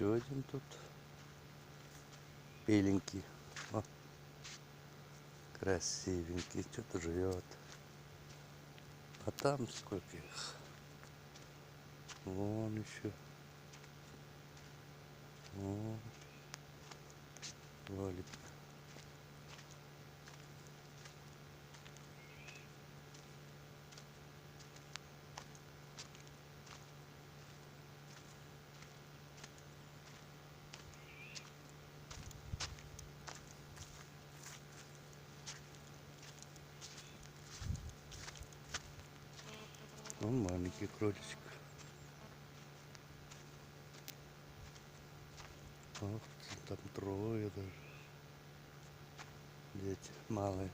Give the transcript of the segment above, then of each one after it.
еще один тут. Беленький. О, красивенький. Что-то живет. А там сколько их. Вон еще. Вон. Валик. Вон маленький кроличек. Ох, там трое даже. Дети малые.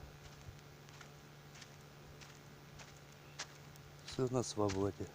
Все на свободе.